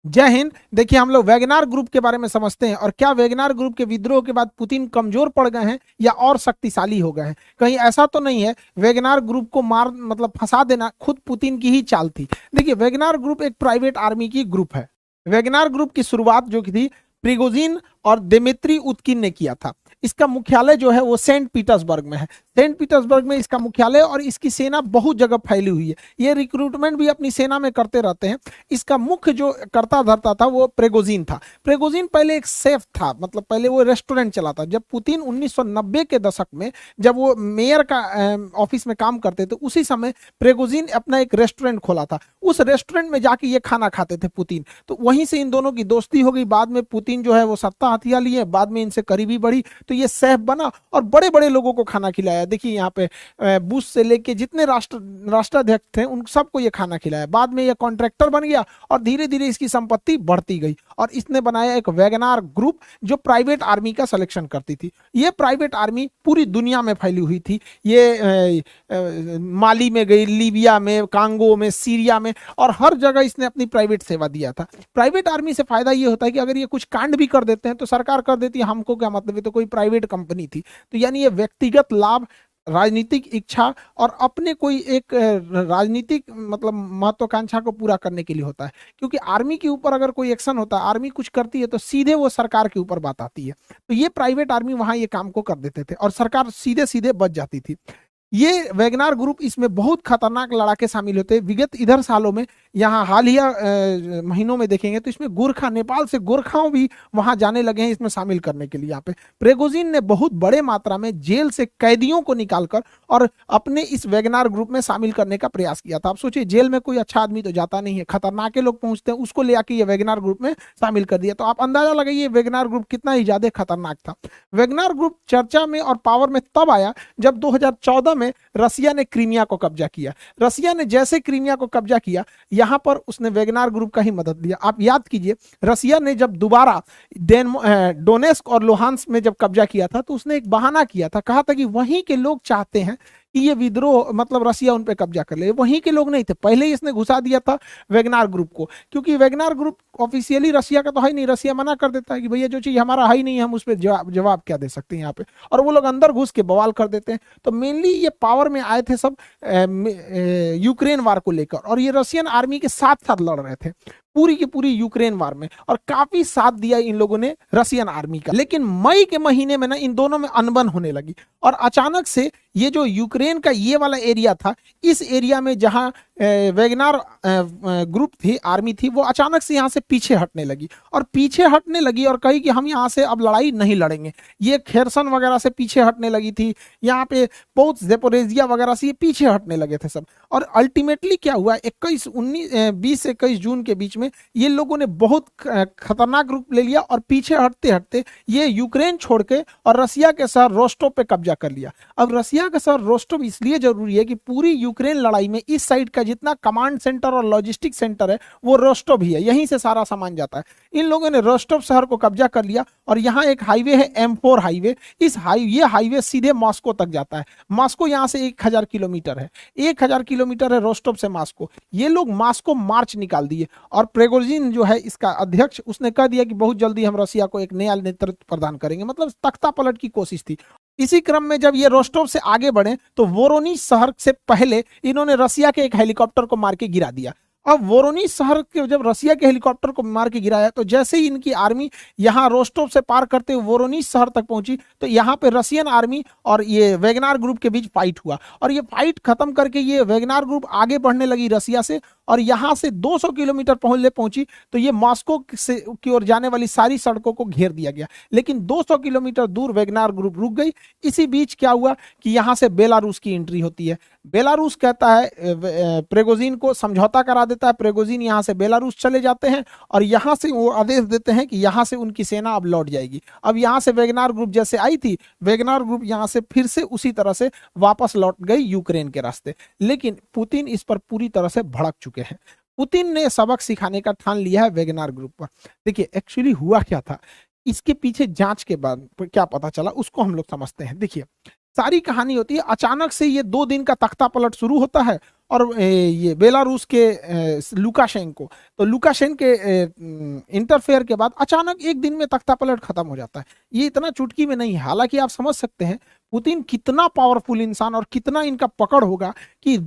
जय हिंद। देखिए, हम लोग वैगनार ग्रुप के बारे में समझते हैं, और क्या वैगनार ग्रुप के विद्रोह के बाद पुतिन कमजोर पड़ गए हैं या और शक्तिशाली हो गए हैं? कहीं ऐसा तो नहीं है वैगनार ग्रुप को मार मतलब फंसा देना खुद पुतिन की ही चाल थी? देखिए, वैगनार ग्रुप एक प्राइवेट आर्मी की ग्रुप है। वैगनार ग्रुप की शुरुआत जो की थी प्रिगोजिन और दिमित्री उत्किन ने किया था। इसका मुख्यालय जो है वो सेंट पीटर्सबर्ग में है। सेंट पीटर्सबर्ग में इसका मुख्यालय, और इसकी सेना बहुत जगह फैली हुई है। ये रिक्रूटमेंट भी अपनी सेना में करते रहते हैं। इसका मुख्य जो करता धरता था वो प्रेगोजिन था। प्रेगोजिन पहले एक सेफ था, मतलब पहले वो रेस्टोरेंट चलाता। जब पुतिन 1990 के दशक में जब वो मेयर का ऑफिस में काम करते थे, उसी समय प्रेगोजिन अपना एक रेस्टोरेंट खोला था। उस रेस्टोरेंट में जाके ये खाना खाते थे पुतिन। तो वहीं से इन दोनों की दोस्ती हो गई। बाद में पुतिन जो है वो सत्ता हथिया लिए, बाद में इनसे करीबी बढ़ी, तो ये सेफ बना और बड़े बड़े लोगों को खाना खिलाया। देखिए यहाँ पे बुश से लेके जितने राष्ट्राध्यक्ष थे उन सबको ये खाना खिलाया। बाद में ये कॉन्ट्रैक्टर बन गया और धीरे धीरे इसकी संपत्ति बढ़ती गई, और इसने बनाया एक वैगनार ग्रुप जो प्राइवेट आर्मी का सिलेक्शन करती थी। ये प्राइवेट आर्मी पूरी दुनिया में फैली हुई थी। ये माली में गई, लीबिया में, कांगो में, सीरिया में, और हर जगह इसने अपनी प्राइवेट सेवा दिया था। प्राइवेट आर्मी से फायदा ये होता है कि अगर ये कुछ कांड भी कर देते हैं तो सरकार कर देती है, हमको क्या मतलब, ये तो कोई प्राइवेट कंपनी थी। तो यानी ये व्यक्तिगत लाभ, राजनीतिक इच्छा और अपने कोई एक राजनीतिक मतलब महत्वाकांक्षा को पूरा करने के लिए होता है। क्योंकि आर्मी के ऊपर अगर कोई एक्शन होता है, आर्मी कुछ करती है, तो सीधे वो सरकार के ऊपर बात आती है। तो ये प्राइवेट आर्मी वहां ये काम को कर देते थे और सरकार सीधे सीधे बच जाती थी। ये वैगनार ग्रुप इसमें बहुत खतरनाक लड़ाके शामिल होते हैं। विगत इधर सालों में, यहाँ हालिया महीनों में देखेंगे तो इसमें गोरखा, नेपाल से गोरखाओं भी वहां जाने लगे हैं इसमें शामिल करने के लिए। यहाँ पे प्रेगोजिन ने बहुत बड़े मात्रा में जेल से कैदियों को निकालकर और अपने इस वैगनार ग्रुप में शामिल करने का प्रयास किया था। आप सोचिए, जेल में कोई अच्छा आदमी तो जाता नहीं है, खतरनाक लोग पहुंचते हैं, उसको ले आके ये वैगनार ग्रुप में शामिल कर दिया। तो आप अंदाजा लगाइए वैगनार ग्रुप कितना ही ज्यादा खतरनाक था। वैगनार ग्रुप चर्चा में और पावर में तब आया जब 2014 में रसिया ने क्रीमिया को कब्जा किया। रसिया ने जैसे क्रीमिया को कब्जा किया, यहां पर उसने वैगनार ग्रुप का ही मदद लिया। आप याद कीजिए, रसिया ने जब दोबारा डोनेस्क और लुहांस्क में जब कब्जा किया था, तो उसने एक बहाना किया था, कहा था कि वहीं के लोग चाहते हैं कि ये विद्रोह मतलब रसिया उन पे कब्जा कर ले। वहीं के लोग नहीं थे, पहले ही इसने घुसा दिया था वैगनार ग्रुप को। क्योंकि वैगनार ग्रुप ऑफिशियली रसिया का तो है नहीं, रसिया मना कर देता है कि भैया जो चीज हमारा है ही नहीं, हम उस पर जवाब क्या दे सकते हैं यहाँ पे, और वो लोग अंदर घुस के बवाल कर देते हैं। तो मेनली ये पावर में आए थे सब यूक्रेन वार को लेकर, और ये रशियन आर्मी के साथ साथ लड़ रहे थे पूरी की पूरी यूक्रेन वार में, और काफी साथ दिया इन लोगों ने रशियन आर्मी का। लेकिन मई के महीने में ना इन दोनों में अनबन होने लगी, और अचानक से ये जो यूक्रेन का ये वाला एरिया था, इस एरिया में जहां वैगनार ग्रुप थी, आर्मी थी, वो अचानक से यहाँ से पीछे हटने लगी, और पीछे हटने लगी और कही कि हम यहाँ से अब लड़ाई नहीं लड़ेंगे। ये खेरसन वगैरह से पीछे हटने लगी थी, यहाँ पे बहुत जेपोरेजिया वगैरह से ये पीछे हटने लगे थे सब। और अल्टीमेटली क्या हुआ, 20-21 जून के बीच में ये लोगों ने बहुत खतरनाक रूप ले लिया, और पीछे हटते हटते ये यूक्रेन छोड़ के और रसिया के शहर रोस्टोव पे कब्जा कर लिया। अब रसिया का शहर रोस्टोव इसलिए जरूरी है कि पूरी यूक्रेन लड़ाई में इस साइड का जितना कमांड सेंटर और लॉजिस्टिक सेंटर है वो रोस्टोव ही है, यहीं से सारा सामान जाता है। इन लोगों ने रोस्टोव शहर को कब्जा कर लिया, और यहाँ एक हाईवे है M4 हाईवे। ये हाईवे सीधे मॉस्को तक जाता है। मॉस्को यहाँ से 1000 किलोमीटर है, 1000 किलोमीटर है रोस्टोव से मॉस्को। ये लोग मॉस्को मार्च निकाल दिए, और प्रेगोजिन जो है इसका अध्यक्ष, उसने कह दिया कि बहुत जल्दी हम रसिया को एक नया नेतृत्व प्रदान करेंगे, मतलब तख्ता पलट की कोशिश थी। इसी क्रम में जब ये रोस्टोव से आगे बढ़े तो वोरोनिज शहर से पहले इन्होंने रसिया के एक हेलीकॉप्टर को मार के गिरा दिया। अब वोरोनिज शहर के जब रसिया के हेलीकॉप्टर को मार के गिराया, तो जैसे ही इनकी आर्मी यहाँ रोस्टोव से पार करते हुए वोरोनिज शहर तक पहुंची, तो यहाँ पे रशियन आर्मी और ये वैगनार ग्रुप के बीच फाइट हुआ, और ये फाइट खत्म करके ये वैगनार ग्रुप आगे बढ़ने लगी रसिया से, और यहाँ से 200 किलोमीटर पहुंची तो ये मॉस्को से की ओर जाने वाली सारी सड़कों को घेर दिया गया। लेकिन 200 किलोमीटर दूर वैगनार ग्रुप रुक गई। इसी बीच क्या हुआ कि यहाँ से बेलारूस की एंट्री होती है। बेलारूस कहता है प्रेगोजिन को समझौता करा देता है। प्रेगोजिन यहाँ से बेलारूस चले जाते हैं, और यहाँ से वो आदेश देते हैं कि यहाँ से उनकी सेना अब लौट जाएगी। अब यहाँ से वैगनार ग्रुप जैसे आई थी, वैगनार ग्रुप यहाँ से फिर से उसी तरह से वापस लौट गई यूक्रेन के रास्ते। लेकिन पुतिन इस पर पूरी तरह से भड़क चुके हैं। पुतिन ने सबक सिखाने का ठान लिया है वैगनार ग्रुप पर। देखिए एक्चुअली हुआ क्या था, इसके पीछे जांच के बाद क्या पता चला उसको हम लोग समझते हैं। देखिए, सारी कहानी होती है, अचानक से ये 2 दिन का तख्ता पलट शुरू होता है, और ये बेलारूस के लुकाशेंको। तो लुकाशेंको के इंटरफेयर के बाद अचानक एक दिन में तख्तापलट खत्म हो जाता है। ये इतना चुटकी में नहीं है। हालांकि आप समझ सकते हैं पुतिन कितना पावरफुल इंसान और कितना इनका पकड़ होगा कि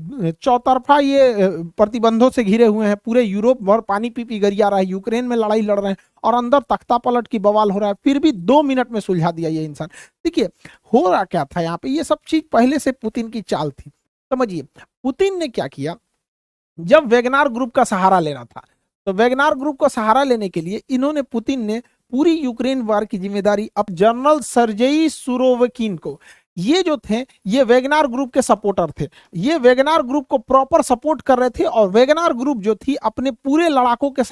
चौतरफा ये प्रतिबंधों से घिरे हुए हैं, पूरे यूरोप भर पानी पी पी गरिया रहा है, यूक्रेन में लड़ाई लड़ रहे हैं और अंदर तख्तापलट की बवाल हो रहा है, फिर भी 2 मिनट में सुलझा दिया ये इंसान। देखिए हो रहा क्या था यहाँ पे, ये सब चीज पहले से पुतिन की चाल थी। समझिए पुतिन ने क्या किया, जब वेगनार ग्रुप का सहारा लेना था तो वेगनार ग्रुप का सहारा लेने के लिए इन्होंने, पुतिन ने पूरी यूक्रेन वार की जिम्मेदारी अब जनरल सर्जेई सुरोविकिन को, ये जो थे ये वेगनार ग्रुप के सपोर्टर थे, ये वेगनार ग्रुप को प्रॉपर सपोर्ट कर रहे थे और वेगनार ग्रुप जो थी अपने पूरे लड़ाकों के